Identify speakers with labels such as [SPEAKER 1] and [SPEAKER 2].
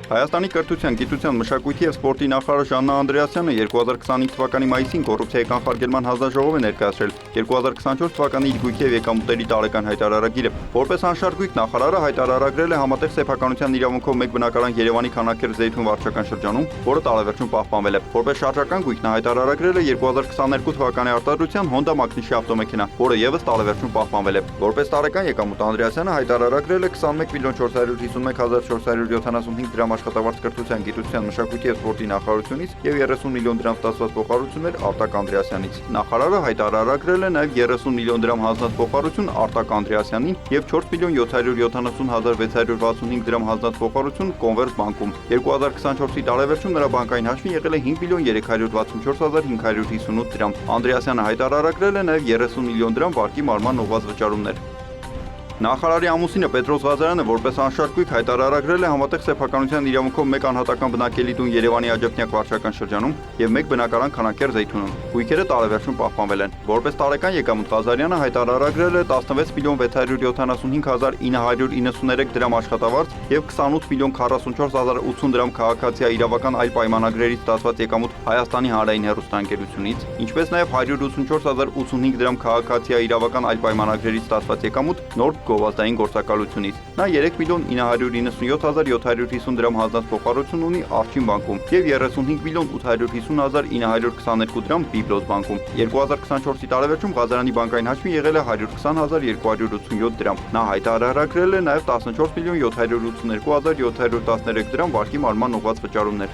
[SPEAKER 1] Հայաստանի կրթության, գիտության, մշակույթի և սպորտի նախարար Ժաննա Անդրեասյանը 2025 թվականի մայիսին կոռուպցիայի կանխարգելման հանձնաժողով է ներկայացրել 2024 թվականի գույքի և եկամուտների տարեկան հայտարարագիրը։ Որպես անշարժույթ նախարարը հայտարարագրել է համատեղ սեփականության իրավունքով մեկ բնակարան Երևանի Քանաքեռ-Զեյթուն վարչական շրջանում, որը տարեվերջում պահպանվել է։ Որպես շարժական գույք նա հայտարարագրել է 2022 թվականի արտադրության Honda մակնիշի ավտոմեքենա, որը ևս տարեվերջում պահպանվել է։ Որպես տարեկան եկամուտ Անդրեասյանը հայտարարագրել է 21.451.475 դրամ աշխատավարձ կրթության, գիտության, մշակույթի և սպորտի նախարարությունից և 30 միլիոն դրամ ստացված փոխհարություններ Արտակ Անդրեասյանից։ Նախարարը հայտարարագրել է նաև 30 միլիոն դրամ հանձնած փոխհարություն Արտակ Անդրեասյանին և 4.770.665 դրամ հանձնած փոխհարություն Կոնվերս բանկում։ 2024-ի տարեվերջում նրա բանկային հաշվին եղել է 5.364.558 դրամ։ Անդրեասյանը հայտարարագրել է նաև 30 միլիոն դրամ վարկի մարման ուղղված վճարումներ։ Նախարարի ամուսինը Պետրոս Ղազարյանը որպես անշարժույթ հայտարարագրել է համատեղ սեփականության իրավունքով մեկ անհատական բնակելի տուն Երևանի Աջափնյակ վարչական շրջանում և մեկ բնակարան Քանաքեռ-Զեյթունում։ Գույքերը տարեվերջում պահպանվել են։ Որպես տարեկան եկամուտ Ղազարյանը հայտարարագրել է 16.675.993 դրամ աշխատավարձ և 28.044.080 դրամ քաղաքացիական իրավական այլ պայմանագրերից ստացված եկամուտ Հայաստանի հանրային հեռուստաընկերությունից, ինչպես նաև 184.085 դրամ քաղաքացիական իրավական այլ պայմանագրերից ստացված եկամուտ Նորդ գովազդային գործակալությունից։ Նա 3.997.750 դրամ հանձնած փոխհարություն ունի Արջին բանկում և 35.850.922 դրամ Բիբլոս բանկում։ 2024-ի տարեվերջում Ղազարյանի բանկային հաշվին եղել է 120.287 դրամ։ Նա հայտարարագրել է նաև 14.782.713 դրամ վարկի մարման ուղղված վճարումներ։